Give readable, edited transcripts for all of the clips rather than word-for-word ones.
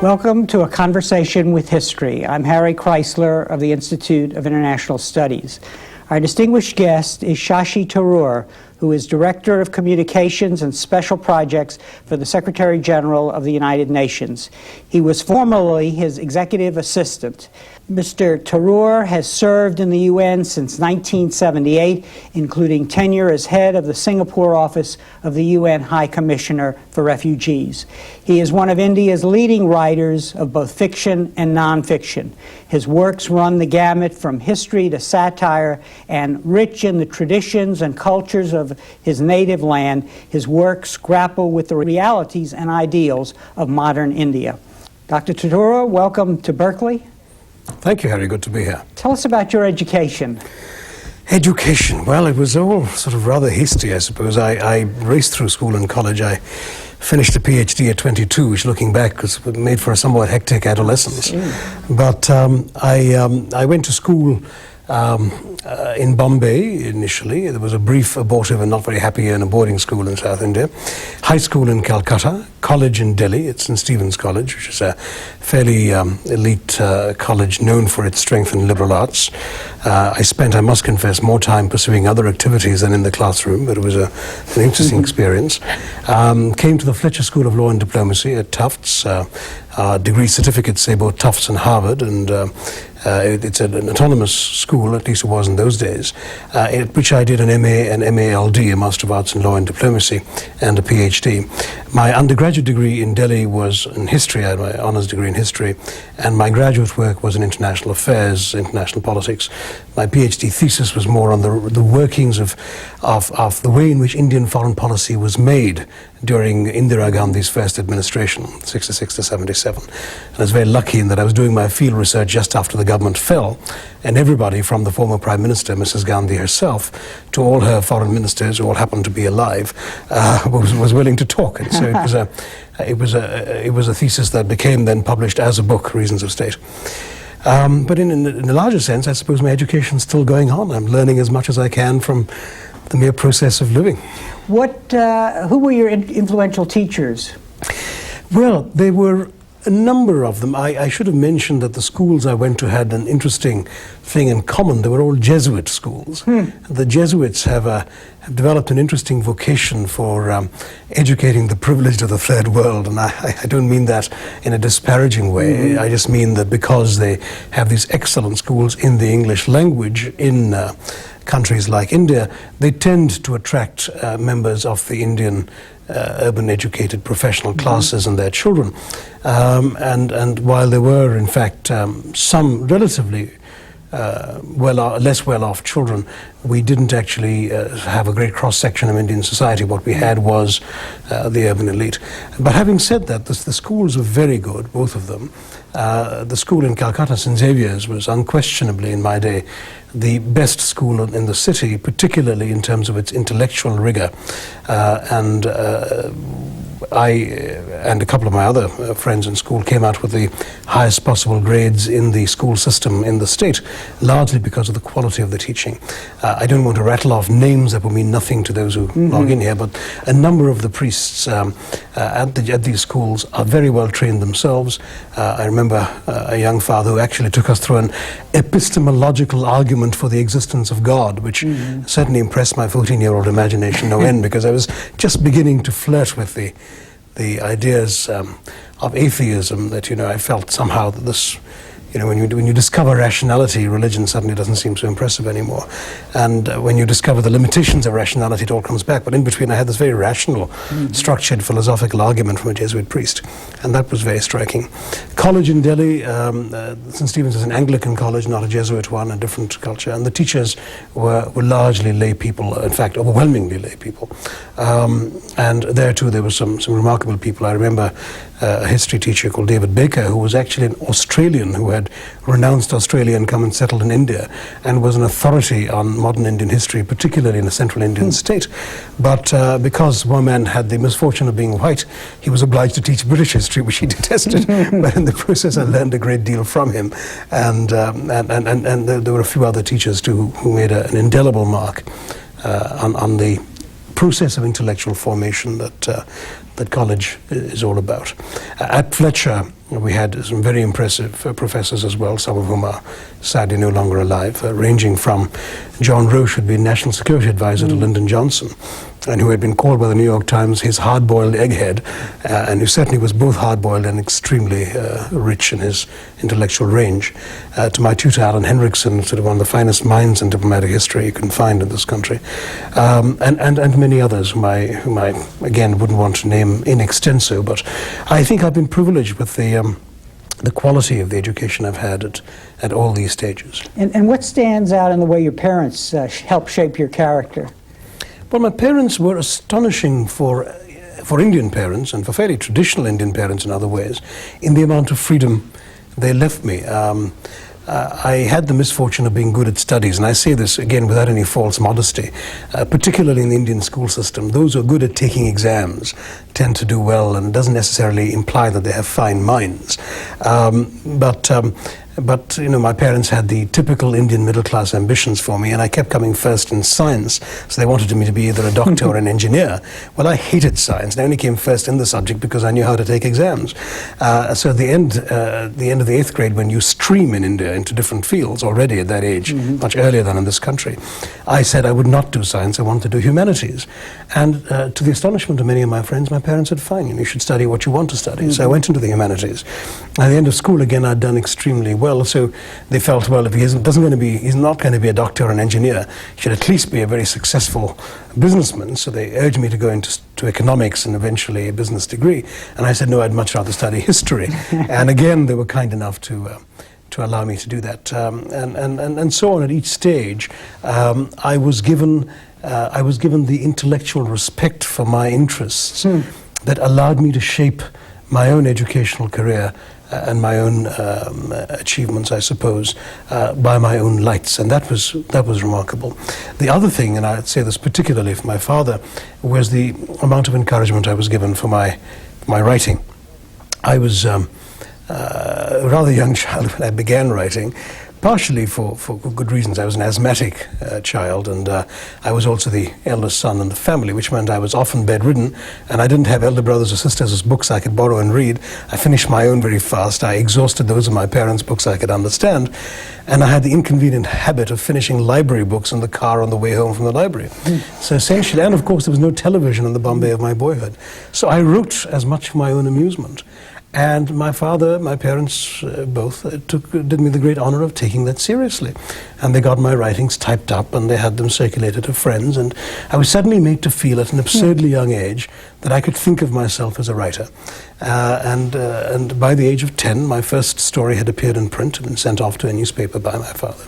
Welcome to A Conversation with History. I'm Harry Kreisler of the Institute of International Studies. Our distinguished guest is Shashi Tharoor, who is Director of Communications and Special Projects for the Secretary General of the United Nations. He was formerly his executive assistant. Mr. Tharoor has served in the UN since 1978, including tenure as head of the Singapore office of the UN High Commissioner for Refugees. He is one of India's leading writers of both fiction and nonfiction. His works run the gamut from history to satire, and rich in the traditions and cultures of his native land, his works grapple with the realities and ideals of modern India. Dr. Tharoor, welcome to Berkeley. Thank you, Harry. Good to be here. Tell us about your education. Education. Well, it was all sort of rather hasty, I suppose. I raced through school and college. I finished a PhD at 22, which, looking back, was made for a somewhat hectic adolescence. But I went to school in Bombay initially. There was a brief abortive and not very happy year in a boarding school in South India. High school in Calcutta, college in Delhi at St. Stephen's College, which is a fairly elite college known for its strength in liberal arts. I spent, I must confess, more time pursuing other activities than in the classroom, but it was an interesting experience. Came to the Fletcher School of Law and Diplomacy at Tufts. Degree certificates say both Tufts and Harvard, and it's an autonomous school, at least it was in those days, in which I did an MA and MALD, a Master of Arts in Law and Diplomacy, and a PhD. My undergraduate degree in Delhi was in history. I had my honors degree in history, and my graduate work was in international affairs, international politics. My PhD thesis was more on the workings of the way in which Indian foreign policy was made during Indira Gandhi's first administration, 66 to 77. And I was very lucky in that I was doing my field research just after the government fell, and everybody from the former Prime Minister, Mrs. Gandhi herself, to all her foreign ministers who all happened to be alive, was willing to talk. And so it was a thesis that became then published as a book, Reasons of State. But in a larger sense, I suppose my education's still going on. I'm learning as much as I can from the mere process of living. Who were your influential teachers? Well, there were a number of them. I should have mentioned that the schools I went to had an interesting thing in common. They were all Jesuit schools. The Jesuits have developed an interesting vocation for educating the privileged of the third world, and I don't mean that in a disparaging way. I just mean that because they have these excellent schools in the English language in countries like India, they tend to attract members of the Indian urban educated professional classes and their children. And while there were, in fact, some relatively less well-off children, we didn't actually have a great cross-section of Indian society. What we had was the urban elite. But having said that, the schools were very good, both of them. The school in Calcutta, St. Xavier's, was unquestionably, in my day, the best school in the city, particularly in terms of its intellectual rigor. I and a couple of my other friends in school came out with the highest possible grades in the school system in the state, largely because of the quality of the teaching. I don't want to rattle off names that will mean nothing to those who log in here, but a number of the priests at these schools are very well trained themselves. I remember a young father who actually took us through an epistemological argument for the existence of God, which certainly impressed my 14-year-old imagination no end, because I was just beginning to flirt with the ideas of atheism, that, I felt somehow that this, when you discover rationality, religion suddenly doesn't seem so impressive anymore. And when you discover the limitations of rationality, it all comes back. But in between, I had this very rational, structured philosophical argument from a Jesuit priest, and that was very striking. College in Delhi, St. Stephen's is an Anglican college, not a Jesuit one, a different culture, and the teachers were largely lay people, in fact, overwhelmingly lay people. And there too, there were some remarkable people. I remember a history teacher called David Baker, who was actually an Australian who had renounced Australia and come and settled in India, and was an authority on modern Indian history, particularly in a central Indian state. But because one man had the misfortune of being white, he was obliged to teach British history, which he detested. But in the process, I learned a great deal from him. And there were a few other teachers too who made an indelible mark on the process of intellectual formation that college is all about. At Fletcher, We had some very impressive professors as well, some of whom are sadly no longer alive, ranging from John Roche, who had been National Security Advisor to Lyndon Johnson, and who had been called by the New York Times his hard-boiled egghead, and who certainly was both hard-boiled and extremely rich in his intellectual range, to my tutor, Alan Henriksen, sort of one of the finest minds in diplomatic history you can find in this country, and many others whom I again wouldn't want to name in extenso, but I think I've been privileged with the quality of the education I've had at all these stages. And what stands out in the way your parents helped shape your character? Well, my parents were astonishing for Indian parents, and for fairly traditional Indian parents in other ways, in the amount of freedom they left me. I had the misfortune of being good at studies, and I say this again without any false modesty, particularly in the Indian school system. Those who are good at taking exams tend to do well, and it doesn't necessarily imply that they have fine minds. But you know, my parents had the typical Indian middle-class ambitions for me, and I kept coming first in science, so they wanted me to be either a doctor or an engineer. Well, I hated science, and I only came first in the subject because I knew how to take exams. So at the end of the 8th grade, when you stream in India into different fields already at that age, much earlier than in this country, I said I would not do science, I wanted to do humanities. And to the astonishment of many of my friends, my parents said, fine, you should study what you want to study. So I went into the humanities. At the end of school, again, I'd done extremely well. So they felt, well, if he's not going to be a doctor or an engineer, he should at least be a very successful businessman. So they urged me to go into economics and eventually a business degree. And I said, no, I'd much rather study history. And again, they were kind enough to allow me to do that. And so on at each stage, I was given the intellectual respect for my interests that allowed me to shape my own educational career and my own achievements, I suppose, by my own lights, and that was remarkable. The other thing, and I'd say this particularly for my father, was the amount of encouragement I was given for my writing. I was a rather young child when I began writing, partially for good reasons. I was an asthmatic child, and I was also the eldest son in the family, which meant I was often bedridden, and I didn't have elder brothers or sisters whose books I could borrow and read. I finished my own very fast. I exhausted those of my parents' books I could understand, and I had the inconvenient habit of finishing library books in the car on the way home from the library. So essentially, and of course there was no television in the Bombay of my boyhood, so I wrote as much for my own amusement. And my parents both did me the great honor of taking that seriously. And they got my writings typed up and they had them circulated to friends. And I was suddenly made to feel at an absurdly young age that I could think of myself as a writer. And by the age of 10, my first story had appeared in print and been sent off to a newspaper by my father.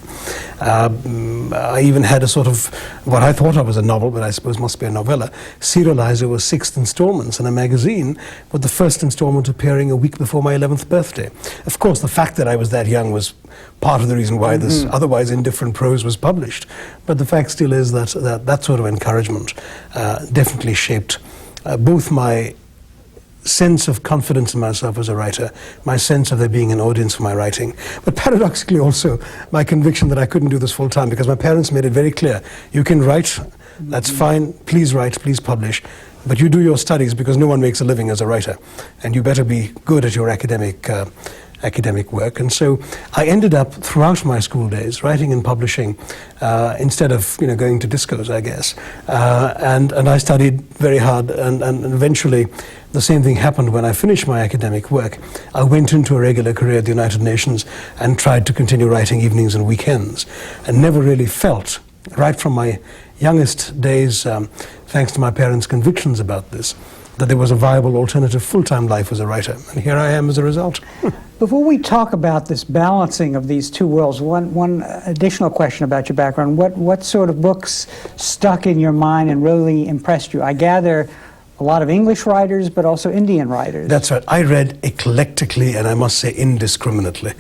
I even had a sort of, what I thought of as a novel, but I suppose must be a novella, serialized over 6 installments in a magazine, with the first installment appearing a week before my 11th birthday. Of course, the fact that I was that young was part of the reason why this otherwise indifferent prose was published. But the fact still is that sort of encouragement definitely shaped both my sense of confidence in myself as a writer, my sense of there being an audience for my writing, but paradoxically also my conviction that I couldn't do this full time, because my parents made it very clear, you can write, that's fine, please write, please publish, but you do your studies because no one makes a living as a writer, and you better be good at your academic work. And so I ended up throughout my school days writing and publishing instead of going to discos, I guess. And I studied very hard, and eventually the same thing happened when I finished my academic work. I went into a regular career at the United Nations and tried to continue writing evenings and weekends, and never really felt, right from my youngest days, thanks to my parents' convictions about this, that there was a viable alternative full-time life as a writer. And here I am as a result. Before we talk about this balancing of these two worlds, one additional question about your background. What sort of books stuck in your mind and really impressed you? I gather a lot of English writers, but also Indian writers. That's right. I read eclectically, and I must say indiscriminately.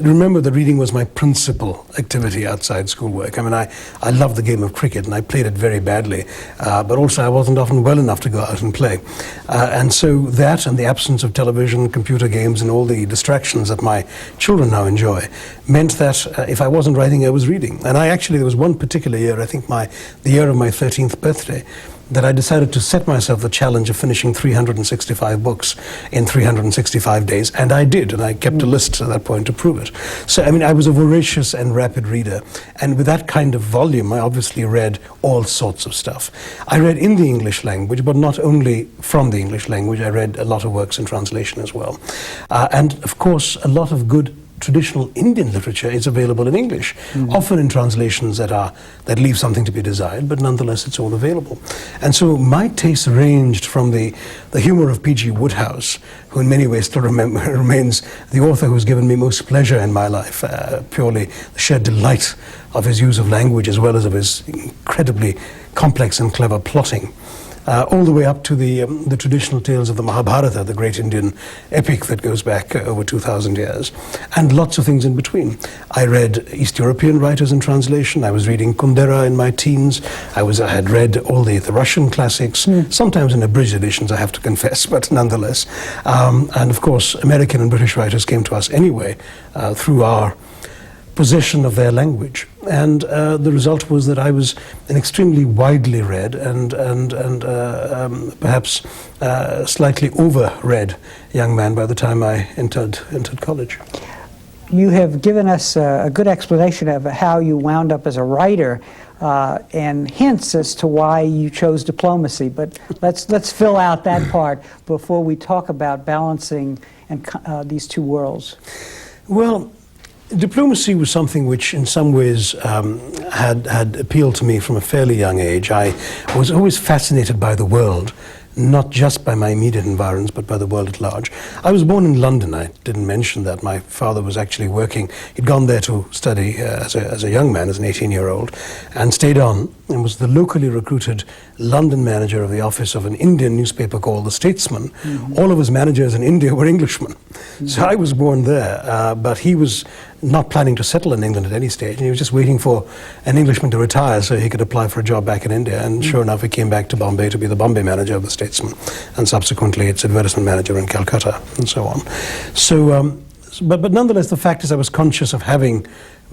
Remember that reading was my principal activity outside schoolwork. I mean, I loved the game of cricket, and I played it very badly, but also I wasn't often well enough to go out and play. And so that, and the absence of television, computer games, and all the distractions that my children now enjoy, meant that if I wasn't writing, I was reading. And there was one particular year, I think the year of my 13th birthday, that I decided to set myself the challenge of finishing 365 books in 365 days, and I did, and I kept a list at that point to prove it. So, I mean, I was a voracious and rapid reader, and with that kind of volume, I obviously read all sorts of stuff. I read in the English language, but not only from the English language. I read a lot of works in translation as well. And, of course, a lot of good traditional Indian literature is available in English, often in translations that leave something to be desired, but nonetheless it's all available. And so my taste ranged from the humor of P.G. Wodehouse, who in many ways still remains the author who's given me most pleasure in my life, purely the sheer delight of his use of language as well as of his incredibly complex and clever plotting. All the way up to the traditional tales of the Mahabharata, the great Indian epic that goes back over 2,000 years, and lots of things in between. I read East European writers in translation. I was reading Kundera in my teens. I had read all the Russian classics, sometimes in abridged editions, I have to confess, but nonetheless. And of course, American and British writers came to us anyway through our possession of their language, and the result was that I was an extremely widely read and perhaps slightly over-read young man by the time I entered college. You have given us a good explanation of how you wound up as a writer and hints as to why you chose diplomacy, but let's fill out that part before we talk about balancing these two worlds. Well, diplomacy was something which in some ways had appealed to me from a fairly young age. I was always fascinated by the world, not just by my immediate environs, but by the world at large. I was born in London. I didn't mention that. My father was actually working. He'd gone there to study as a young man, as an 18-year-old, and stayed on and was the locally recruited London manager of the office of an Indian newspaper called The Statesman. All of his managers in India were Englishmen. So I was born there, but he was not planning to settle in England at any stage, and he was just waiting for an Englishman to retire so he could apply for a job back in India. And sure enough, he came back to Bombay to be the Bombay manager of The Statesman, and subsequently its advertisement manager in Calcutta, and so on. So, but nonetheless, the fact is I was conscious of having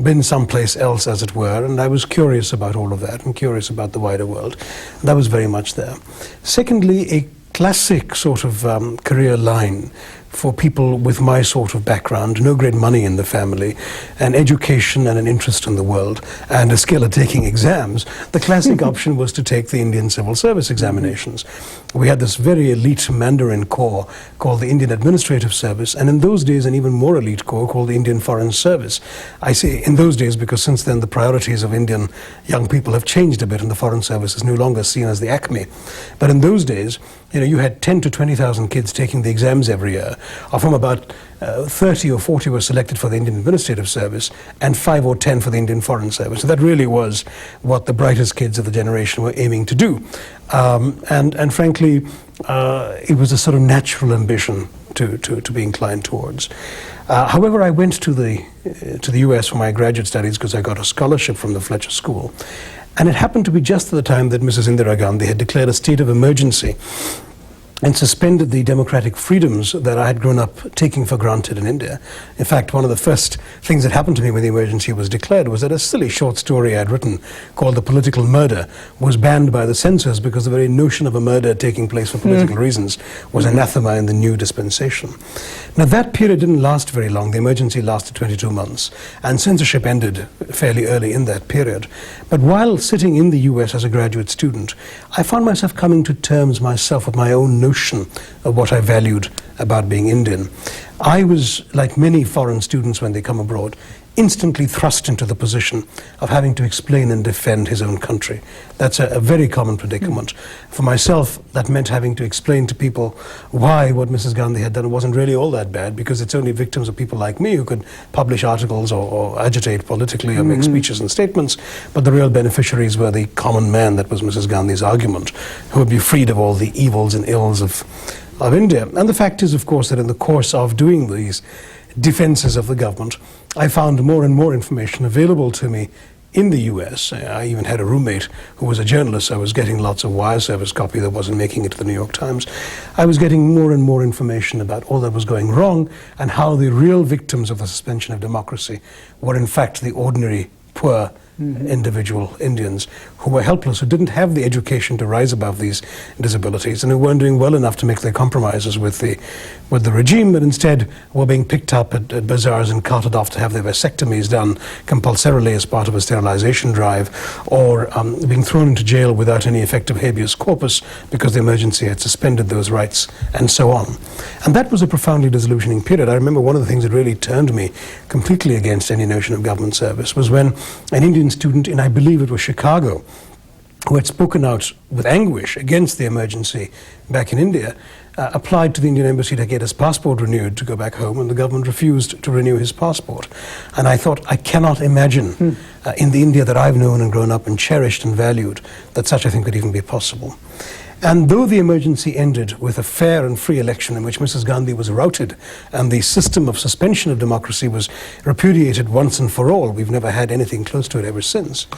been someplace else, as it were, and I was curious about all of that and curious about the wider world. That was very much there. Secondly, a classic sort of career line for people with my sort of background, no great money in the family, an education and an interest in the world, and a skill at taking exams, the classic option was to take the Indian Civil Service examinations. We had this very elite Mandarin corps called the Indian Administrative Service, and in those days an even more elite corps called the Indian Foreign Service. I say in those days because since then the priorities of Indian young people have changed a bit, and the Foreign Service is no longer seen as the acme. But in those days, you had 10 to 20,000 kids taking the exams every year, of whom about 30 or 40 were selected for the Indian Administrative Service and 5 or 10 for the Indian Foreign Service. So that really was what the brightest kids of the generation were aiming to do. And frankly, it was a sort of natural ambition to be inclined towards. However, I went to the US for my graduate studies because I got a scholarship from the Fletcher School. And it happened to be just at the time that Mrs. Indira Gandhi had declared a state of emergency and suspended the democratic freedoms that I had grown up taking for granted in India. In fact, one of the first things that happened to me when the emergency was declared was that a silly short story I had written called The Political Murder was banned by the censors because the very notion of a murder taking place for political reasons was anathema in the new dispensation. Now that period didn't last very long. The emergency lasted 22 months, and censorship ended fairly early in that period. But while sitting in the US as a graduate student, I found myself coming to terms myself with my own notion of what I valued about being Indian. I was, like many foreign students when they come abroad, instantly thrust into the position of having to explain and defend his own country. That's a very common predicament. For myself, that meant having to explain to people why what Mrs. Gandhi had done wasn't really all that bad, because it's only victims of people like me who could publish articles or agitate politically or make speeches and statements, but the real beneficiaries were the common man, that was Mrs. Gandhi's argument, who would be freed of all the evils and ills of India. And the fact is, of course, that in the course of doing these defenses of the government, I found more and more information available to me in the US. I even had a roommate who was a journalist. So I was getting lots of wire service copy that wasn't making it to the New York Times. I was getting more and more information about all that was going wrong and how the real victims of the suspension of democracy were in fact the ordinary, poor, individual Indians who were helpless, who didn't have the education to rise above these disabilities, and who weren't doing well enough to make their compromises with the regime, but instead were being picked up at bazaars and carted off to have their vasectomies done compulsorily as part of a sterilization drive, or being thrown into jail without any effective habeas corpus because the emergency had suspended those rights, and so on. And that was a profoundly disillusioning period. I remember one of the things that really turned me completely against any notion of government service was when an Indian student in, I believe it was Chicago, who had spoken out with anguish against the emergency back in India, applied to the Indian embassy to get his passport renewed to go back home, and the government refused to renew his passport. And I thought, I cannot imagine in the India that I've known and grown up and cherished and valued that such a thing could even be possible. And though the emergency ended with a fair and free election in which Mrs. Gandhi was routed and the system of suspension of democracy was repudiated once and for all, we've never had anything close to it ever since,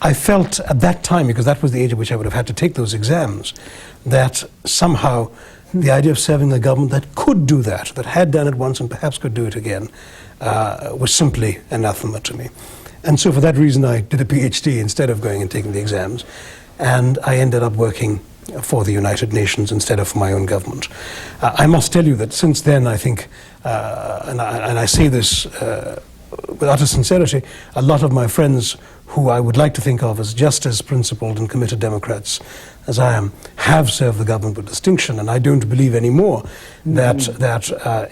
I felt at that time, because that was the age at which I would have had to take those exams, that somehow the idea of serving a government that could do that had done it once and perhaps could do it again, was simply anathema to me. And so for that reason I did a PhD instead of going and taking the exams, and I ended up working for the United Nations instead of for my own government. I must tell you that since then, I think, and I say this with utter sincerity, a lot of my friends who I would like to think of as just as principled and committed Democrats as I am, have served the government with distinction, and I don't believe anymore that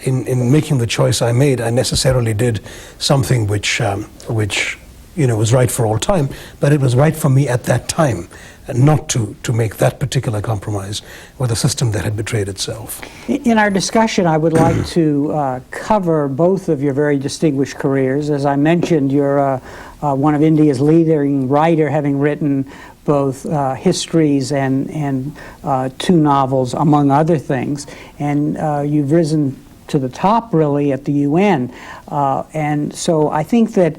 in making the choice I made, I necessarily did something which was right for all time, but it was right for me at that time, and not to make that particular compromise with a system that had betrayed itself. In our discussion, I would like to cover both of your very distinguished careers. As I mentioned, you're one of India's leading writer, having written both histories and two novels, among other things. And you've risen to the top, really, at the UN. And so I think that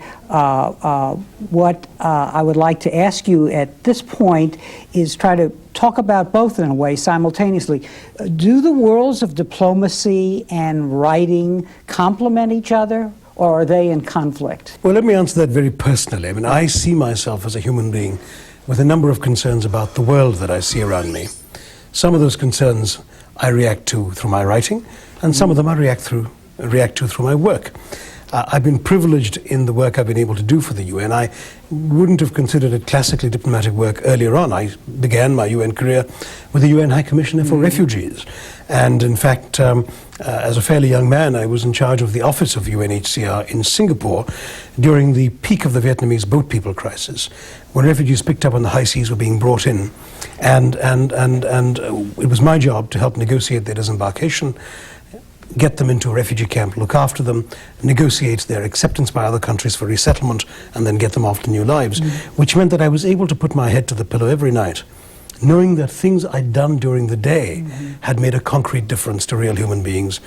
what I would like to ask you at this point is try to talk about both in a way simultaneously. Do the worlds of diplomacy and writing complement each other, or are they in conflict? Well, let me answer that very personally. I mean, I see myself as a human being with a number of concerns about the world that I see around me. Some of those concerns I react to through my writing, and some of them I react to through my work. I've been privileged in the work I've been able to do for the UN. I wouldn't have considered it classically diplomatic work earlier on. I began my UN career with the UN High Commissioner for Refugees. And in fact, as a fairly young man, I was in charge of the office of UNHCR in Singapore during the peak of the Vietnamese boat people crisis, when refugees picked up on the high seas were being brought in. And it was my job to help negotiate their disembarkation, get them into a refugee camp, look after them, negotiate their acceptance by other countries for resettlement, and then get them off to new lives, which meant that I was able to put my head to the pillow every night, knowing that things I'd done during the day had made a concrete difference to real human beings,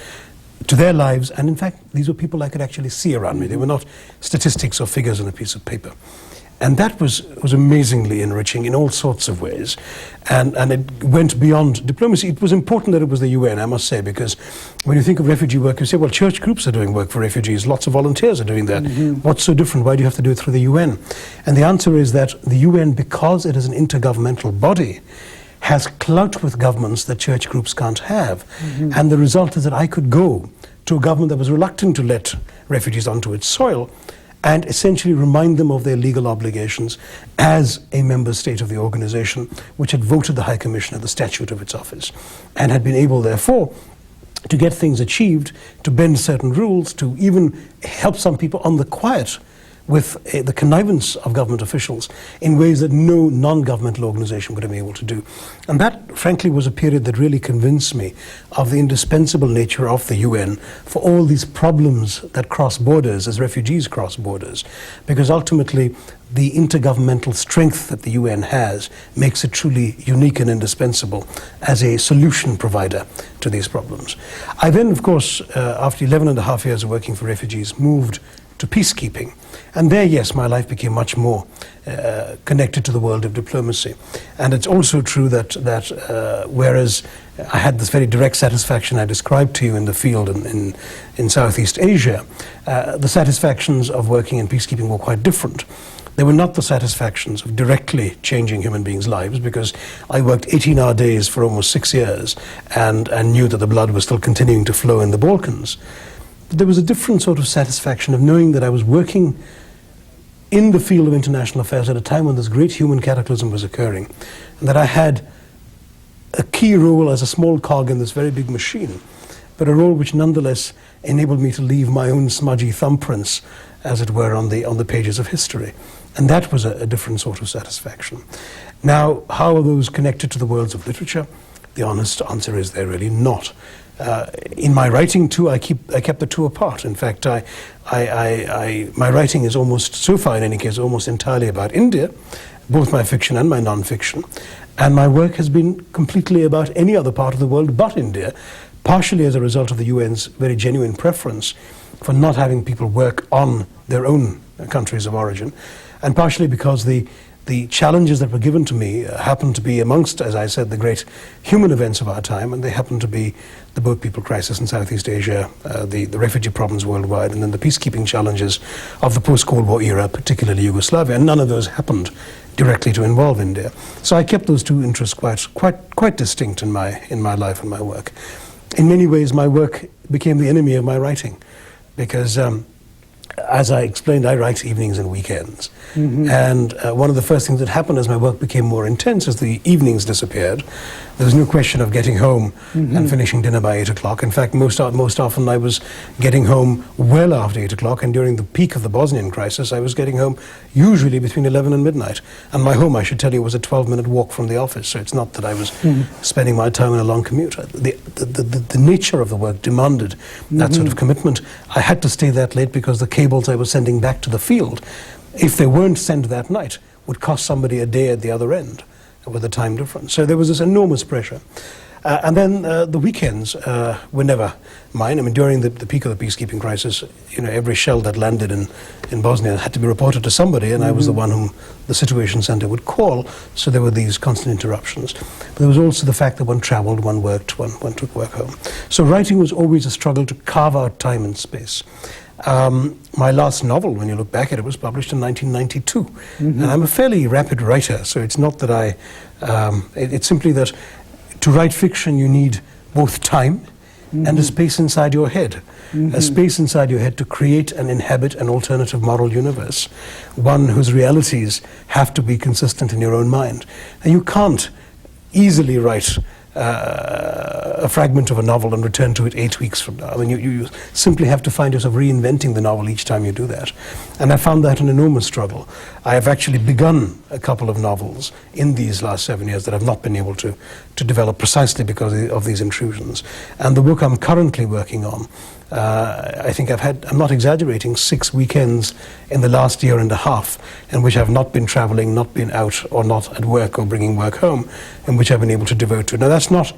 to their lives, and in fact, these were people I could actually see around me. They were not statistics or figures on a piece of paper. And that was amazingly enriching in all sorts of ways. And it went beyond diplomacy. It was important that it was the UN, I must say, because when you think of refugee work, you say, well, church groups are doing work for refugees. Lots of volunteers are doing that. What's so different? Why do you have to do it through the UN? And the answer is that the UN, because it is an intergovernmental body, has clout with governments that church groups can't have. And the result is that I could go to a government that was reluctant to let refugees onto its soil and essentially remind them of their legal obligations as a member state of the organization, which had voted the High Commissioner the statute of its office, and had been able, therefore, to get things achieved, to bend certain rules, to even help some people on the quiet with the connivance of government officials in ways that no non-governmental organization would have been able to do. And that, frankly, was a period that really convinced me of the indispensable nature of the UN for all these problems that cross borders as refugees cross borders, because ultimately the intergovernmental strength that the UN has makes it truly unique and indispensable as a solution provider to these problems. I then, of course, after 11 and a half years of working for refugees, moved to peacekeeping. And there, yes, my life became much more connected to the world of diplomacy. And it's also true that whereas I had this very direct satisfaction I described to you in the field in Southeast Asia, the satisfactions of working in peacekeeping were quite different. They were not the satisfactions of directly changing human beings' lives, because I worked 18-hour days for almost 6 years and knew that the blood was still continuing to flow in the Balkans. But there was a different sort of satisfaction of knowing that I was working in the field of international affairs at a time when this great human cataclysm was occurring, and that I had a key role as a small cog in this very big machine, but a role which nonetheless enabled me to leave my own smudgy thumbprints, as it were, on the pages of history. And that was a different sort of satisfaction. Now, how are those connected to the worlds of literature? The honest answer is they're really not. In my writing too, I kept the two apart. In fact, my writing is almost, so far in any case, almost entirely about India, both my fiction and my non-fiction. And my work has been completely about any other part of the world but India, partially as a result of the UN's very genuine preference for not having people work on their own countries of origin, and partially because the challenges that were given to me happened to be amongst, as I said, the great human events of our time, and they happened to be the boat people crisis in Southeast Asia, the refugee problems worldwide, and then the peacekeeping challenges of the post-Cold War era, particularly Yugoslavia, and none of those happened directly to involve India. So I kept those two interests quite distinct in my life and my work. In many ways, my work became the enemy of my writing, because as I explained, I write evenings and weekends. And one of the first things that happened as my work became more intense, as the evenings disappeared, there was no question of getting home and finishing dinner by 8 o'clock. In fact, most often I was getting home well after 8 o'clock, and during the peak of the Bosnian crisis, I was getting home usually between 11 and midnight. And my home, I should tell you, was a 12-minute walk from the office, so it's not that I was spending my time in a long commute. The nature of the work demanded that sort of commitment. I had to stay that late because the cables I was sending back to the field, if they weren't sent that night, would cost somebody a day at the other end with the time difference. So there was this enormous pressure. And then the weekends were never mine. I mean, during the peak of the peacekeeping crisis, you know, every shell that landed in Bosnia had to be reported to somebody, and I was the one whom the Situation Center would call, so there were these constant interruptions. But there was also the fact that one traveled, one worked, one took work home. So writing was always a struggle to carve out time and space. My last novel, when you look back at it, was published in 1992. And I'm a fairly rapid writer, so it's not that it's simply that to write fiction you need both time and a space inside your head. A space inside your head to create and inhabit an alternative moral universe, one whose realities have to be consistent in your own mind. And you can't easily write a fragment of a novel and return to it 8 weeks from now. I mean, you simply have to find yourself reinventing the novel each time you do that. And I found that an enormous struggle. I have actually begun a couple of novels in these last 7 years that I've not been able to develop precisely because of these intrusions. And the book I'm currently working on, I think I'm not exaggerating, 6 weekends in the last year and a half in which I've not been traveling, not been out, or not at work or bringing work home, in which I've been able to devote to. Now, that's not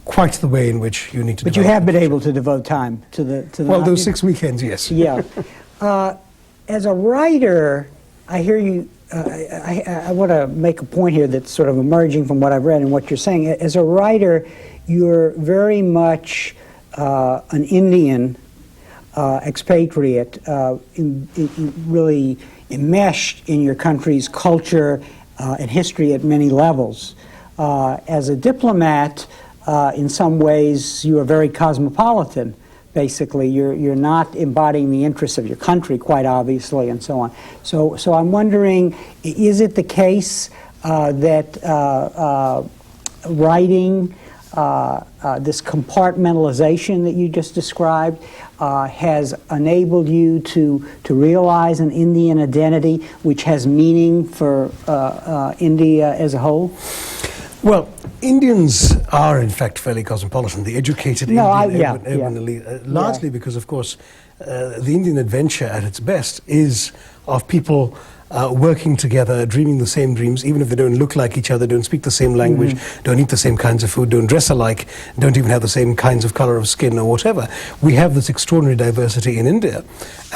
quite the way in which you need to But you have been able to devote time to the well, those 6 weekends, yes. Yeah. As a writer, I hear you, I want to make a point here that's sort of emerging from what I've read and what you're saying. As a writer, you're very much an Indian expatriate, really enmeshed in your country's culture and history at many levels. As a diplomat, in some ways, you are very cosmopolitan. Basically, you're not embodying the interests of your country, quite obviously, and so on. So I'm wondering, is it the case that writing, this compartmentalization that you just described, has enabled you to realize an Indian identity which has meaning for India as a whole? Well, Indians are, in fact, fairly cosmopolitan. The educated Indian elite, largely because, of course, the Indian adventure at its best is of people working together, dreaming the same dreams, even if they don't look like each other, don't speak the same language, don't eat the same kinds of food, don't dress alike, don't even have the same kinds of color of skin or whatever. We have this extraordinary diversity in India.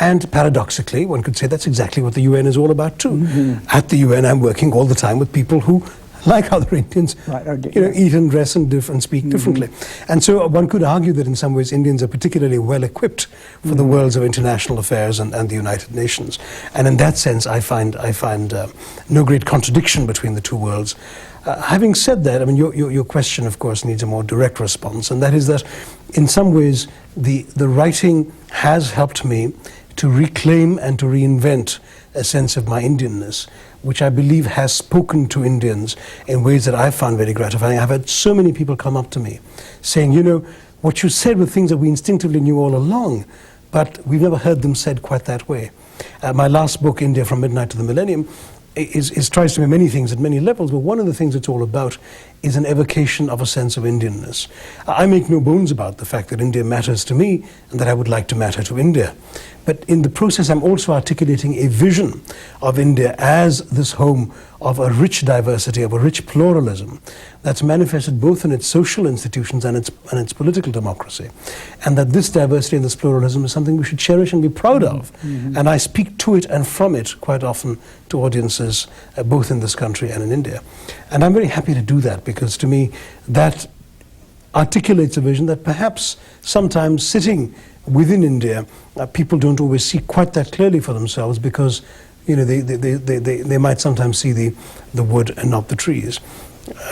And paradoxically, one could say that's exactly what the UN is all about too. At the UN, I'm working all the time with people who like other Indians, eat and dress and speak differently. And so one could argue that in some ways Indians are particularly well equipped for the worlds of international affairs and the United Nations. And in that sense, I find no great contradiction between the two worlds. Having said that, I mean, your question, of course, needs a more direct response, and that is that in some ways the writing has helped me to reclaim and to reinvent a sense of my Indianness, which I believe has spoken to Indians in ways that I found very gratifying. I've had so many people come up to me saying, you know, what you said were things that we instinctively knew all along, but we've never heard them said quite that way. My last book, India from Midnight to the Millennium, tries to be many things at many levels, but one of the things it's all about is an evocation of a sense of Indianness. I make no bones about the fact that India matters to me and that I would like to matter to India. But in the process, I'm also articulating a vision of India as this home of a rich diversity, of a rich pluralism that's manifested both in its social institutions and its political democracy. And that this diversity and this pluralism is something we should cherish and be proud of. And I speak to it and from it quite often to audiences both in this country and in India. And I'm very happy to do that, because to me that articulates a vision that perhaps sometimes sitting within India, people don't always see quite that clearly for themselves, because you know they might sometimes see the wood and not the trees.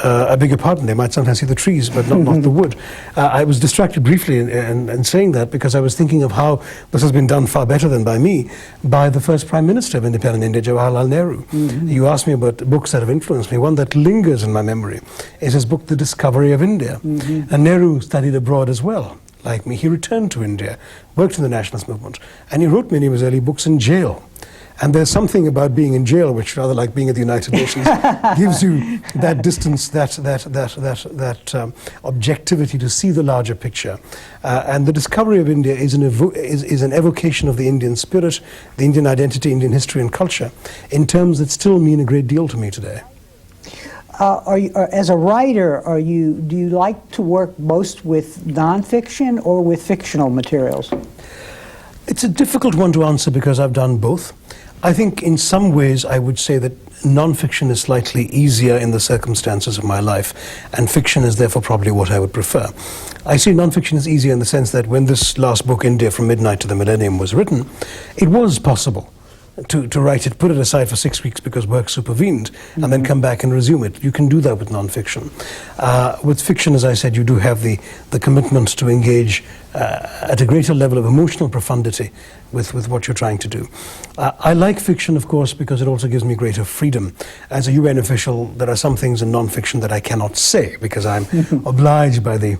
I beg your pardon, they might sometimes see the trees but not the wood. I was distracted briefly in saying that because I was thinking of how this has been done far better than by me by the first Prime Minister of independent India, Jawaharlal Nehru. You asked me about books that have influenced me. One that lingers in my memory is his book, The Discovery of India. And Nehru studied abroad as well, like me. He returned to India, worked in the nationalist movement, and he wrote many of his early books in jail. And there's something about being in jail, which rather like being at the United Nations, gives you that distance, that objectivity to see the larger picture. And the discovery of India is an evocation of the Indian spirit, the Indian identity, Indian history and culture, in terms that still mean a great deal to me today. As a writer, do you like to work most with nonfiction or with fictional materials? It's a difficult one to answer because I've done both. I think in some ways I would say that nonfiction is slightly easier in the circumstances of my life, and fiction is therefore probably what I would prefer. I see nonfiction as easier in the sense that when this last book, India from Midnight to the Millennium, was written, it was possible to write it, put it aside for 6 weeks because work supervened, and then come back and resume it. You can do that with nonfiction. With fiction, as I said, you do have the commitment to engage at a greater level of emotional profundity with what you're trying to do. I like fiction, of course, because it also gives me greater freedom. As a UN official, there are some things in nonfiction that I cannot say because I'm obliged by the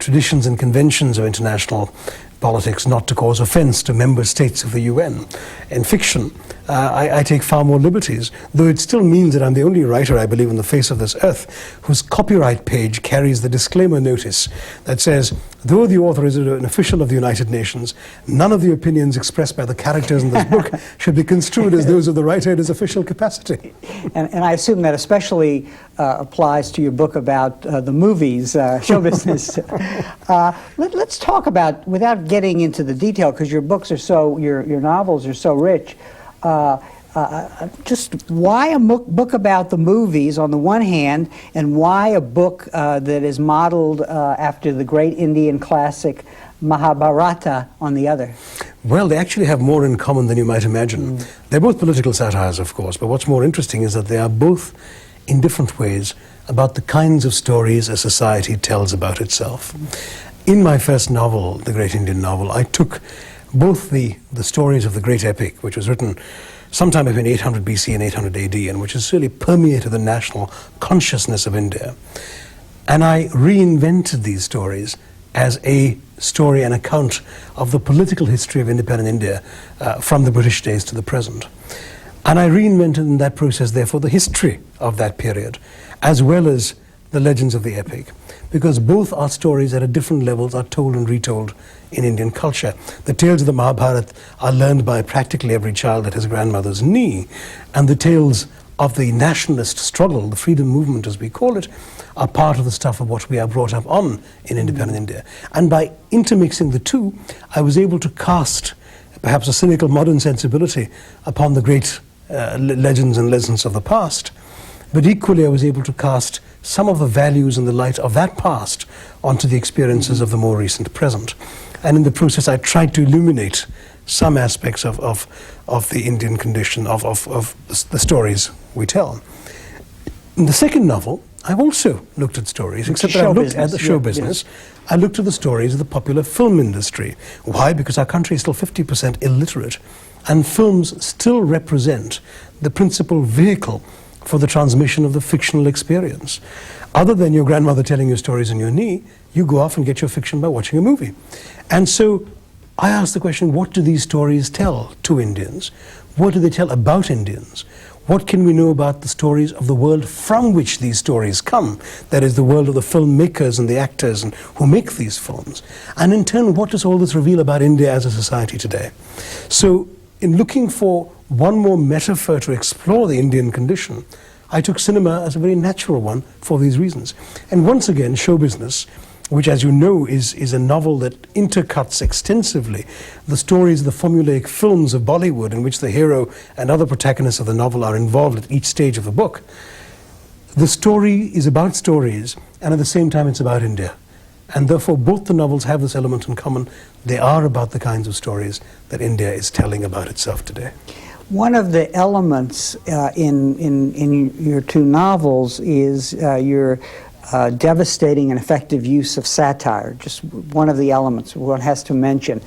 traditions and conventions of international politics not to cause offense to member states of the UN. In fiction, I take far more liberties, though it still means that I'm the only writer, I believe, on the face of this earth whose copyright page carries the disclaimer notice that says, though the author is an official of the United Nations, none of the opinions expressed by the characters in this book should be construed as those of the writer in his official capacity. And I assume that especially applies to your book about the movies, show business. Let's talk about, without getting into the detail, because your books are so, your novels are so rich, just why a book about the movies on the one hand, and why a book that is modeled after the great Indian classic Mahabharata on the other? Well, they actually have more in common than you might imagine. They're both political satires, of course, but what's more interesting is that they are both, in different ways, about the kinds of stories a society tells about itself. In my first novel, The Great Indian Novel, I took both the stories of the great epic, which was written sometime between 800 BC and 800 AD, and which has really permeated the national consciousness of India, and I reinvented these stories as a story, an account of the political history of independent India from the British days to the present. And I reinvented in that process, therefore, the history of that period, as well as the legends of the epic, because both our stories at a different levels are told and retold in Indian culture. The tales of the Mahabharata are learned by practically every child at his grandmother's knee, and the tales of the nationalist struggle, the freedom movement as we call it, are part of the stuff of what we are brought up on in independent India. And by intermixing the two, I was able to cast perhaps a cynical modern sensibility upon the great legends and lessons of the past, But equally, I was able to cast some of the values and the light of that past onto the experiences of the more recent present. And in the process, I tried to illuminate some aspects of the Indian condition, of the stories we tell. In the second novel, I've also looked at stories, except that I looked at the show business. Yes. I looked at the stories of the popular film industry. Why? Because our country is still 50% illiterate, and films still represent the principal vehicle for the transmission of the fictional experience. Other than your grandmother telling you stories on your knee, you go off and get your fiction by watching a movie. And so I asked the question, what do these stories tell to Indians? What do they tell about Indians? What can we know about the stories of the world from which these stories come? That is, the world of the filmmakers and the actors and who make these films. And in turn, what does all this reveal about India as a society today? So, in looking for one more metaphor to explore the Indian condition, I took cinema as a very natural one for these reasons. And once again, show business, which, as you know, is a novel that intercuts extensively the stories of the formulaic films of Bollywood, in which the hero and other protagonists of the novel are involved at each stage of the book. The story is about stories, and at the same time it's about India. And therefore both the novels have this element in common. They are about the kinds of stories that India is telling about itself today. One of the elements in your two novels is your devastating and effective use of satire. Just one of the elements one has to mention.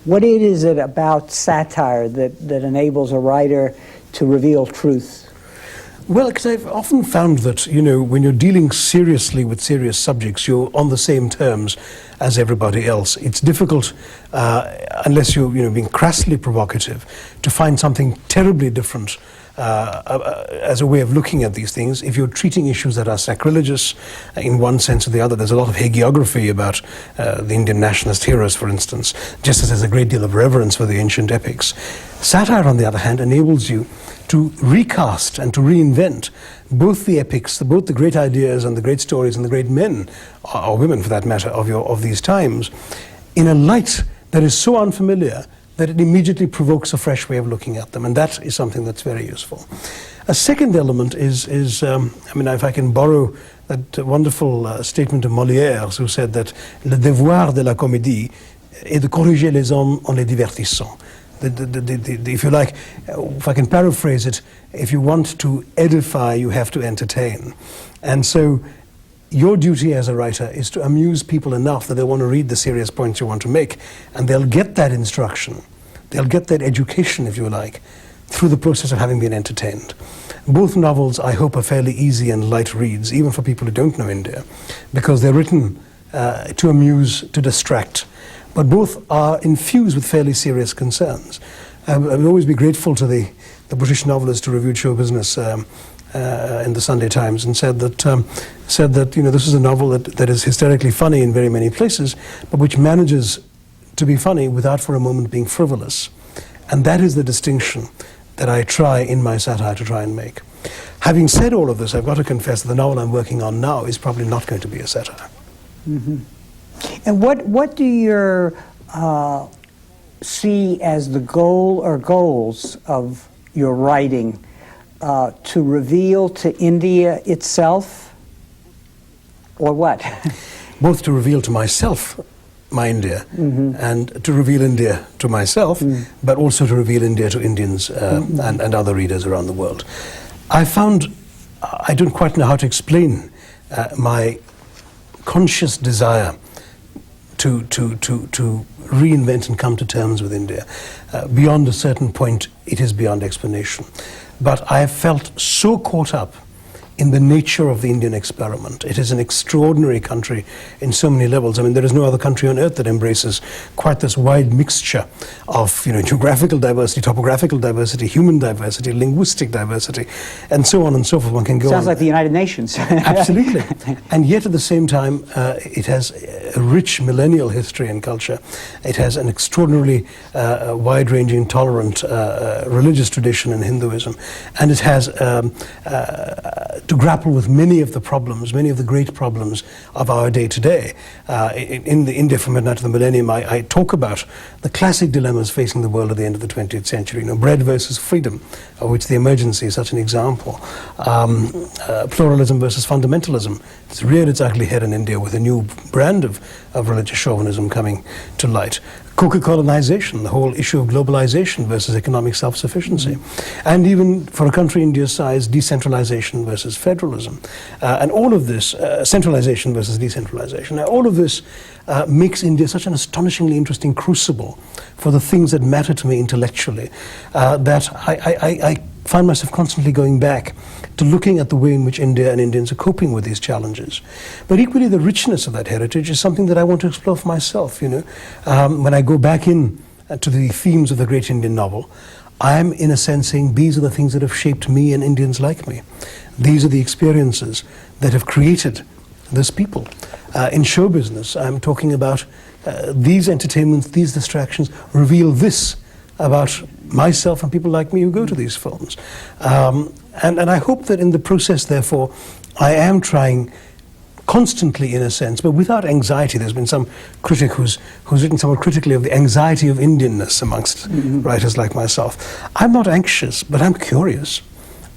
What is it about satire that enables a writer to reveal truth? Well, because I've often found that, you know, when you're dealing seriously with serious subjects, you're on the same terms as everybody else. It's difficult, unless you're, being crassly provocative, to find something terribly different as a way of looking at these things. If you're treating issues that are sacrilegious in one sense or the other, there's a lot of hagiography about the Indian nationalist heroes, for instance, just as there's a great deal of reverence for the ancient epics. Satire, on the other hand, enables you to recast and to reinvent both the epics, both the great ideas and the great stories and the great men, or women for that matter, of these times, in a light that is so unfamiliar that it immediately provokes a fresh way of looking at them, and that is something that's very useful. A second element is if I can borrow that wonderful statement of Molière, who said that le devoir de la comédie est de corriger les hommes en les divertissant. If you like, if I can paraphrase it, if you want to edify, you have to entertain. And so your duty as a writer is to amuse people enough that they want to read the serious points you want to make, and they'll get that instruction, they'll get that education, if you like, through the process of having been entertained. Both novels, I hope, are fairly easy and light reads, even for people who don't know India, because they're written to amuse, to distract, but both are infused with fairly serious concerns. I will always be grateful to the British novelist who reviewed show business in the Sunday Times and said that this is a novel that is hysterically funny in very many places, but which manages to be funny without for a moment being frivolous. And that is the distinction that I try in my satire to try and make. Having said all of this, I've got to confess that the novel I'm working on now is probably not going to be a satire. Mm-hmm. And what do you see as the goal or goals of your writing? To reveal to India itself, or what? Both to reveal to myself my India, mm-hmm. and to reveal India to myself, but also to reveal India to Indians and other readers around the world. I found, I don't quite know how to explain my conscious desire to reinvent and come to terms with India. Beyond a certain point, it is beyond explanation. But I have felt so caught up in the nature of the Indian experiment. It is an extraordinary country in so many levels. I mean, there is no other country on earth that embraces quite this wide mixture of, geographical diversity, topographical diversity, human diversity, linguistic diversity, and so on and so forth. One can go on. Sounds like the United Nations. Absolutely. And yet at the same time, it has a rich millennial history and culture. It has an extraordinarily wide-ranging, tolerant religious tradition in Hinduism. And it has to grapple with many of the problems, many of the great problems of our day today. In the India from Midnight to the Millennium, I talk about the classic dilemmas facing the world at the end of the 20th century. Bread versus freedom, of which the emergency is such an example. Pluralism versus fundamentalism. It's reared its ugly head in India with a new brand of religious chauvinism coming to light. Co-colonization, the whole issue of globalization versus economic self-sufficiency. And even for a country India's size, decentralization versus federalism. And all of this, centralization versus decentralization, all of this makes India such an astonishingly interesting crucible for the things that matter to me intellectually, that I find myself constantly going back to looking at the way in which India and Indians are coping with these challenges. But equally, the richness of that heritage is something that I want to explore for myself. When I go back in to the themes of the great Indian novel, I'm in a sense saying these are the things that have shaped me and Indians like me. These are the experiences that have created this people. In show business, I'm talking about these entertainments, these distractions reveal this about myself and people like me who go to these films. And I hope that in the process, therefore, I am trying constantly, in a sense, but without anxiety. There's been some critic who's written somewhat critically of the anxiety of Indianness amongst writers like myself. I'm not anxious, but I'm curious.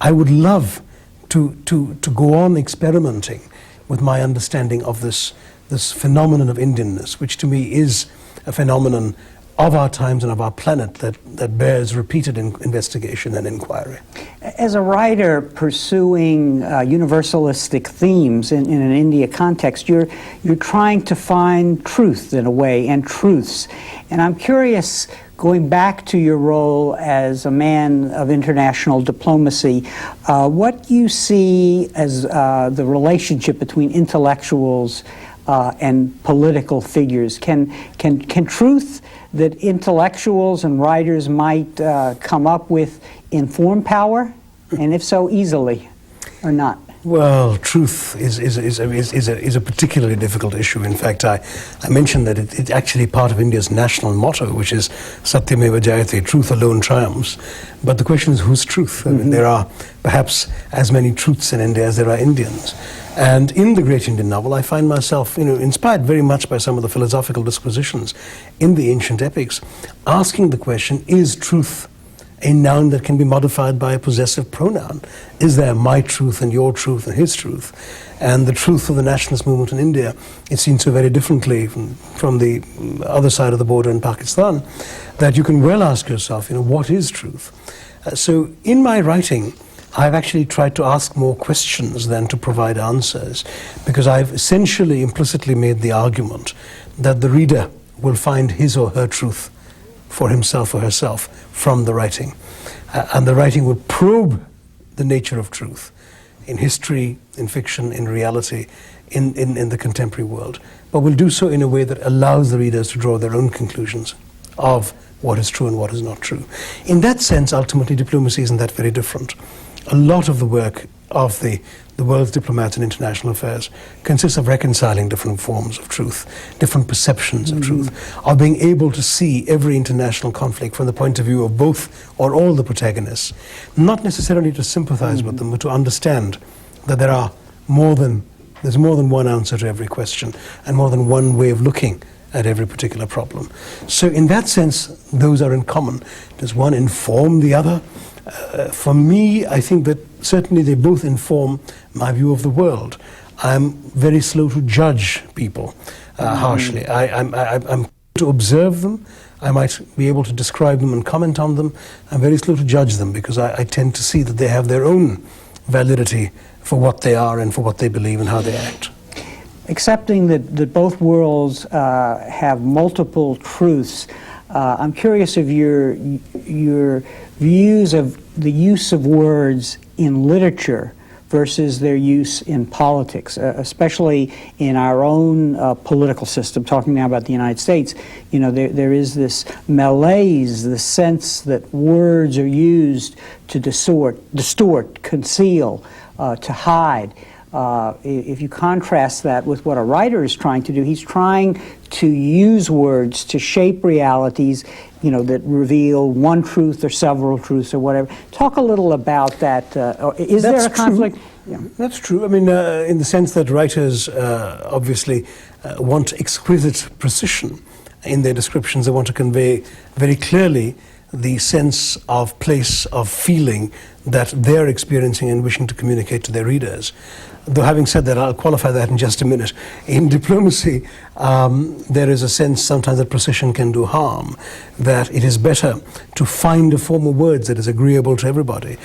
I would love to go on experimenting with my understanding of this phenomenon of Indianness, which to me is a phenomenon of our times and of our planet that bears repeated investigation and inquiry. As a writer pursuing universalistic themes in an India context, you're trying to find truth in a way, and truths. And I'm curious, going back to your role as a man of international diplomacy, what you see as the relationship between intellectuals and political figures. Can truth that intellectuals and writers might come up with inform power, and if so, easily or not? Well, truth is a particularly difficult issue. In fact, I mentioned that it's actually part of India's national motto, which is Satyameva Jayate, truth alone triumphs. But the question is, whose truth? I mean, there are perhaps as many truths in India as there are Indians. And in the great Indian novel, I find myself, inspired very much by some of the philosophical disquisitions in the ancient epics, asking the question, is truth a noun that can be modified by a possessive pronoun? Is there my truth and your truth and his truth? And the truth of the nationalist movement in India, it's seen so very differently from the other side of the border in Pakistan, that you can well ask yourself, what is truth? So in my writing, I've actually tried to ask more questions than to provide answers, because I've essentially implicitly made the argument that the reader will find his or her truth for himself or herself from the writing. And the writing will probe the nature of truth in history, in fiction, in reality, in the contemporary world, but will do so in a way that allows the readers to draw their own conclusions of what is true and what is not true. In that sense, ultimately, diplomacy isn't that very different. A lot of the work of the world's diplomats in international affairs consists of reconciling different forms of truth, different perceptions of truth, of being able to see every international conflict from the point of view of both or all the protagonists, not necessarily to sympathize with them, but to understand that there's more than one answer to every question and more than one way of looking at every particular problem. So in that sense, those are in common. Does one inform the other? For me, I think that certainly they both inform my view of the world. I'm very slow to judge people harshly. I'm to observe them. I might be able to describe them and comment on them. I'm very slow to judge them, because I tend to see that they have their own validity for what they are and for what they believe and how they act. Accepting that both worlds have multiple truths, I'm curious of your views of the use of words in literature versus their use in politics, especially in our own political system. Talking now about the United States, there is this malaise, the sense that words are used to distort, conceal, to hide. If you contrast that with what a writer is trying to do, he's trying to use words to shape realities, that reveal one truth or several truths or whatever. Talk a little about that. Is there a conflict? Yeah. That's true. I mean, in the sense that writers obviously want exquisite precision in their descriptions. They want to convey very clearly the sense of place, of feeling that they're experiencing and wishing to communicate to their readers. Though having said that, I'll qualify that in just a minute. In diplomacy, there is a sense sometimes that precision can do harm, that it is better to find a form of words that is agreeable to everybody.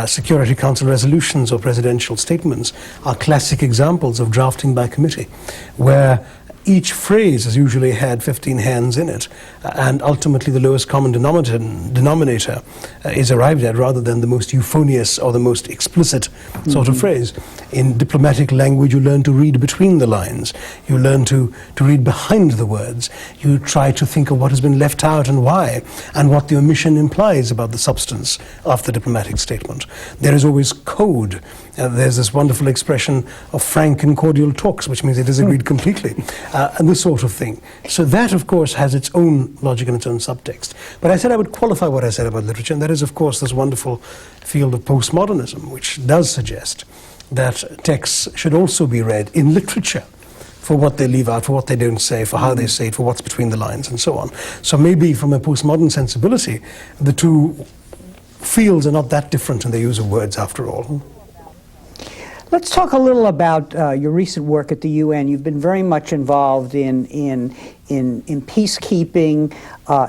Security Council resolutions or presidential statements are classic examples of drafting by committee, where each phrase has usually had 15 hands in it, and ultimately the lowest common denominator is arrived at rather than the most euphonious or the most explicit sort of phrase. In diplomatic language, you learn to read between the lines. You learn to read behind the words. You try to think of what has been left out and why, and what the omission implies about the substance of the diplomatic statement. There is always code. There's this wonderful expression of frank and cordial talks, which means it is agreed completely, and this sort of thing. So that, of course, has its own logic and its own subtext. But I said I would qualify what I said about literature, and that is, of course, this wonderful field of postmodernism, which does suggest that texts should also be read in literature for what they leave out, for what they don't say, for how they say it, for what's between the lines, and so on. So maybe from a postmodern sensibility, the two fields are not that different in the use of words after all. Let's talk a little about your recent work at the UN. You've been very much involved in peacekeeping,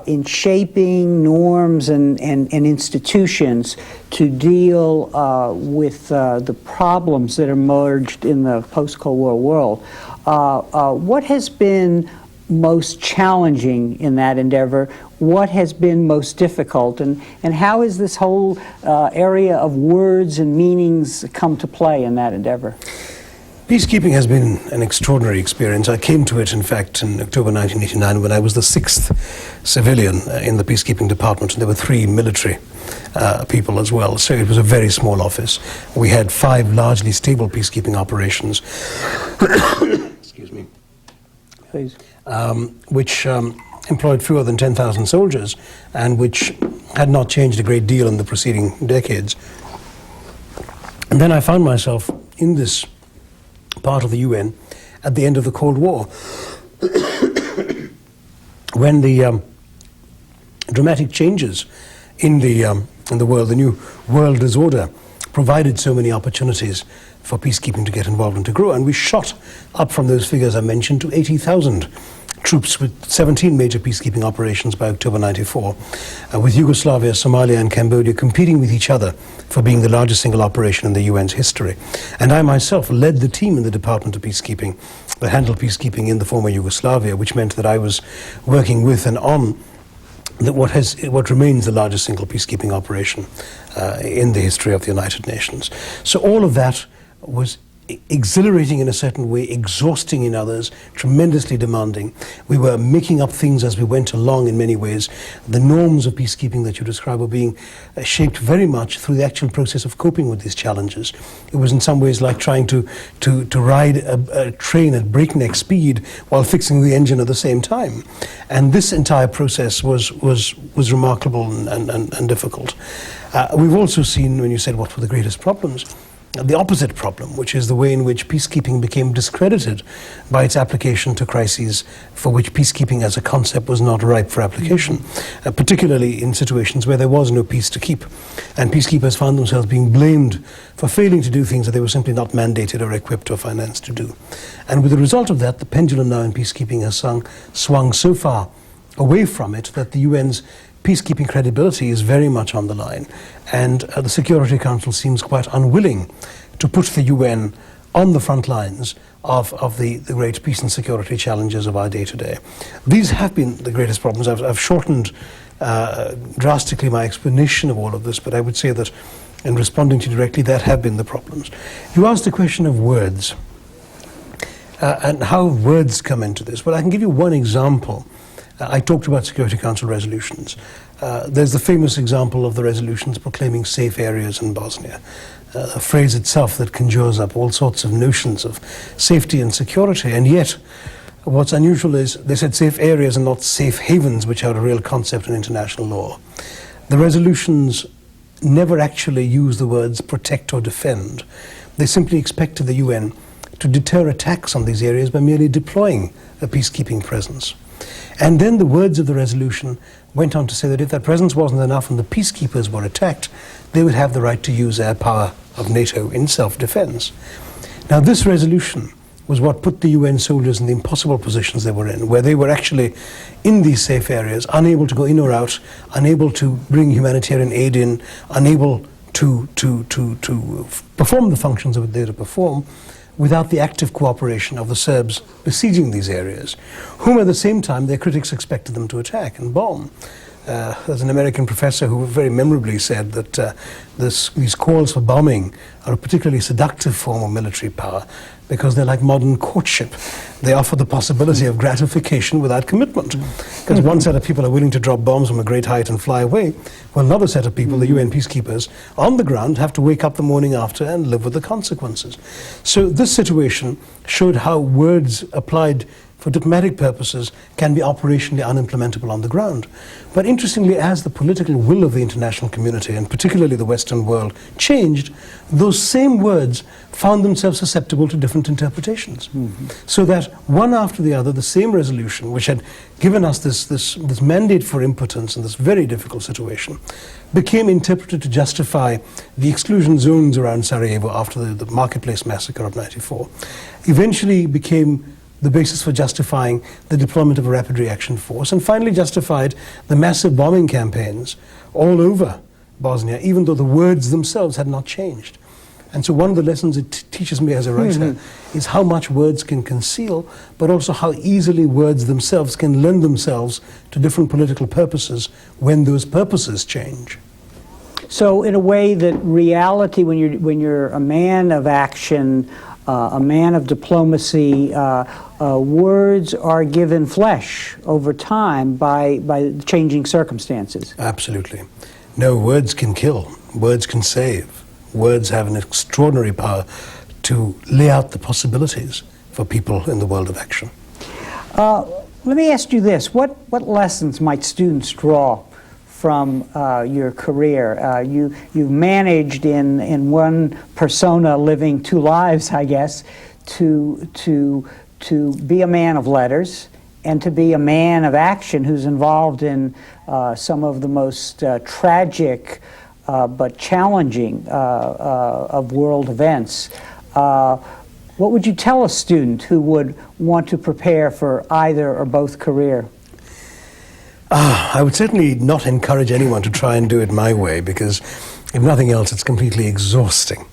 in shaping norms and institutions to deal with the problems that emerged in the post-Cold War world. What has been most challenging in that endeavor? What has been most difficult? And how has this whole area of words and meanings come to play in that endeavor? Peacekeeping has been an extraordinary experience. I came to it, in fact, in October 1989 when I was the 6th civilian in the peacekeeping department, and there were 3 military people as well. So it was a very small office. We had 5 largely stable peacekeeping operations. Excuse me. Please. Which employed fewer than 10,000 soldiers, and which had not changed a great deal in the preceding decades. And then I found myself in this part of the UN at the end of the Cold War, when the dramatic changes in the world, the new world disorder, provided so many opportunities for peacekeeping to get involved and to grow. And we shot up from those figures I mentioned to 80,000 troops with 17 major peacekeeping operations by October 94, with Yugoslavia, Somalia and Cambodia competing with each other for being the largest single operation in the UN's history. And I myself led the team in the Department of Peacekeeping that handled peacekeeping in the former Yugoslavia, which meant that I was working with and on what remains the largest single peacekeeping operation in the history of the United Nations. So all of that was exhilarating in a certain way, exhausting in others, tremendously demanding. We were making up things as we went along in many ways. The norms of peacekeeping that you describe were being shaped very much through the actual process of coping with these challenges. It was in some ways like trying to ride a train at breakneck speed while fixing the engine at the same time. And this entire process was remarkable and difficult. We've also seen, when you said what were the greatest problems, the opposite problem, which is the way in which peacekeeping became discredited by its application to crises for which peacekeeping as a concept was not ripe for application, particularly in situations where there was no peace to keep. And peacekeepers found themselves being blamed for failing to do things that they were simply not mandated or equipped or financed to do. And with the result of that, the pendulum now in peacekeeping has swung so far away from it that the UN's peacekeeping credibility is very much on the line, and the Security Council seems quite unwilling to put the UN on the front lines of the great peace and security challenges of our day-to-day. These have been the greatest problems. I've shortened drastically my explanation of all of this, but I would say that in responding to you directly, that have been the problems. You asked the question of words and how words come into this. Well, I can give you one example. I talked about Security Council resolutions. There's the famous example of the resolutions proclaiming safe areas in Bosnia, a phrase itself that conjures up all sorts of notions of safety and security, and yet What's unusual is they said safe areas and not safe havens, which are a real concept in international law. The resolutions never actually use the words protect or defend. They simply expected the UN to deter attacks on these areas by merely deploying a peacekeeping presence. And then the words of the resolution went on to say that if that presence wasn't enough and the peacekeepers were attacked, they would have the right to use air power of NATO in self-defense. Now, this resolution was what put the UN soldiers in the impossible positions they were in, where they were actually in these safe areas, unable to go in or out, unable to bring humanitarian aid in, unable to perform the functions that they were to perform, without the active cooperation of the Serbs besieging these areas, whom at the same time their critics expected them to attack and bomb. There's an American professor who very memorably said that these calls for bombing are a particularly seductive form of military power because they're like modern courtship. They offer the possibility of gratification without commitment. Because one set of people are willing to drop bombs from a great height and fly away, while another set of people, the UN peacekeepers, on the ground have to wake up the morning after and live with the consequences. So this situation showed how words applied for diplomatic purposes can be operationally unimplementable on the ground. But interestingly, as the political will of the international community, and particularly the Western world, changed, those same words found themselves susceptible to different interpretations. So that one after the other, the same resolution, which had given us this mandate for impotence in this very difficult situation, became interpreted to justify the exclusion zones around Sarajevo after the marketplace massacre of '94. Eventually became the basis for justifying the deployment of a rapid reaction force, and finally justified the massive bombing campaigns all over Bosnia, even though the words themselves had not changed. And so one of the lessons it teaches me as a writer is how much words can conceal, but also how easily words themselves can lend themselves to different political purposes when those purposes change. So in a way that reality, when you're a man of action, a man of diplomacy, words are given flesh over time by changing circumstances. Absolutely. No, words can kill. Words can save. Words have an extraordinary power to lay out the possibilities for people in the world of action. Let me ask you this. What lessons might students draw from your career? You've managed in one persona, living two lives, I guess, to be a man of letters and to be a man of action who's involved in some of the most tragic but challenging of world events. What would you tell a student who would want to prepare for either or both career? I would certainly not encourage anyone to try and do it my way, because if nothing else, it's completely exhausting.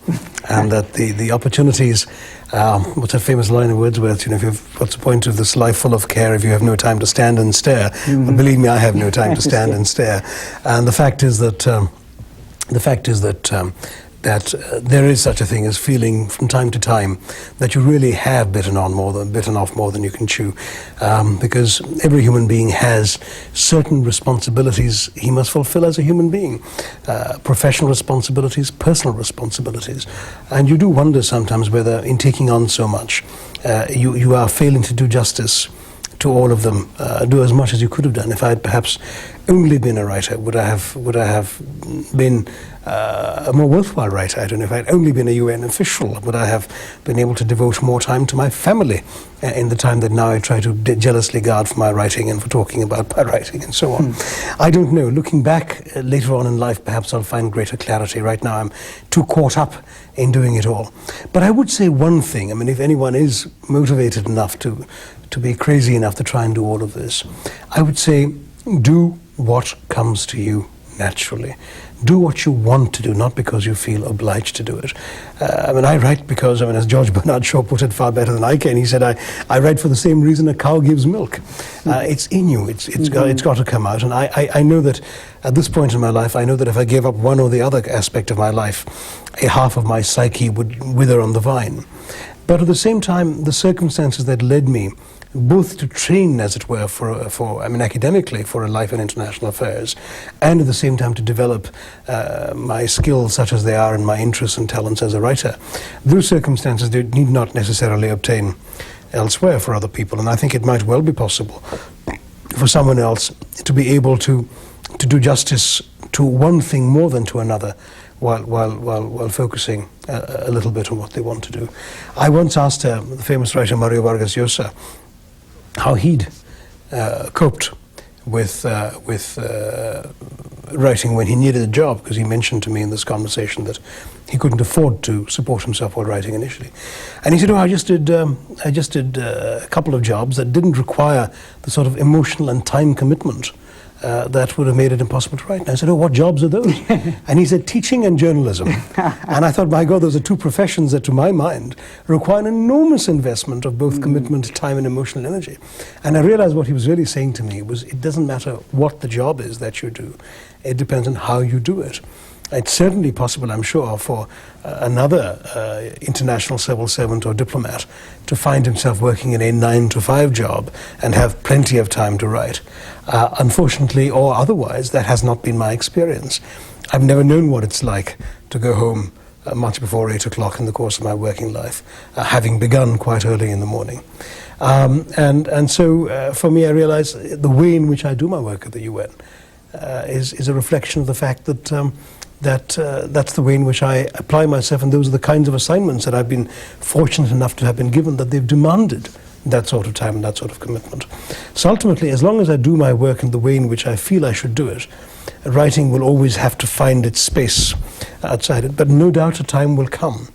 And that the opportunities, what's a famous line of Wordsworth, you know, what's the point of this life full of care if you have no time to stand and stare? Well, believe me, I have no time to stand and stare. And the fact is that there is such a thing as feeling from time to time that you really have bitten off more than you can chew, because every human being has certain responsibilities he must fulfill as a human being, professional responsibilities, personal responsibilities, and you do wonder sometimes whether in taking on so much you are failing to do justice to all of them, do as much as you could have done. If I had perhaps only been a writer, would I have been a more worthwhile writer? I don't know. If I had only been a UN official, would I have been able to devote more time to my family in the time that now I try to jealously guard for my writing and for talking about my writing and so on? I don't know. Looking back later on in life, perhaps I'll find greater clarity. Right now I'm too caught up in doing it all. But I would say one thing. I mean, if anyone is motivated enough to be crazy enough to try and do all of this, I would say do what comes to you naturally. Do what you want to do, not because you feel obliged to do it. I mean, I write because, I mean, as George Bernard Shaw put it far better than I can, he said, I write for the same reason a cow gives milk. It's in you, it's got to come out. And I know that at this point in my life, I know that if I gave up one or the other aspect of my life, a half of my psyche would wither on the vine. But at the same time, the circumstances that led me both to train, as it were, academically for a life in international affairs, and at the same time to develop my skills such as they are and my interests and talents as a writer. Those circumstances, they need not necessarily obtain elsewhere for other people. And I think it might well be possible for someone else to be able to do justice to one thing more than to another, while focusing a little bit on what they want to do. I once asked the famous writer Mario Vargas Llosa how he'd coped with writing when he needed a job, because he mentioned to me in this conversation that he couldn't afford to support himself while writing initially. And he said, "Oh, I just did a couple of jobs that didn't require the sort of emotional and time commitment that would have made it impossible to write." And I said, "Oh, what jobs are those?" And he said, "Teaching and journalism." And I thought, my God, those are two professions that, to my mind, require an enormous investment of both commitment, time, and emotional energy. And I realized what he was really saying to me was, it doesn't matter what the job is that you do. It depends on how you do it. It's certainly possible, I'm sure, for another international civil servant or diplomat to find himself working in a 9-to-5 job and have plenty of time to write. Unfortunately, or otherwise, that has not been my experience. I've never known what it's like to go home much before 8 o'clock in the course of my working life, having begun quite early in the morning. And so, for me, I realize the way in which I do my work at the UN is a reflection of the fact that that's the way in which I apply myself, and those are the kinds of assignments that I've been fortunate enough to have been given, that they've demanded that sort of time and that sort of commitment. So ultimately, as long as I do my work in the way in which I feel I should do it, writing will always have to find its space outside it. But no doubt a time will come,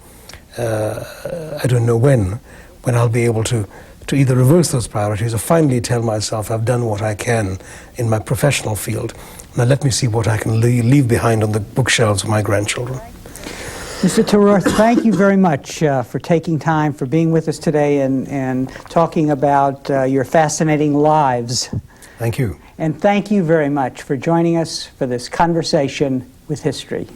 I don't know when I'll be able to either reverse those priorities or finally tell myself I've done what I can in my professional field. Now let me see what I can leave behind on the bookshelves of my grandchildren. Mr. Tharoor, thank you very much for taking time, for being with us today and talking about your fascinating lives. Thank you. And thank you very much for joining us for this conversation with history.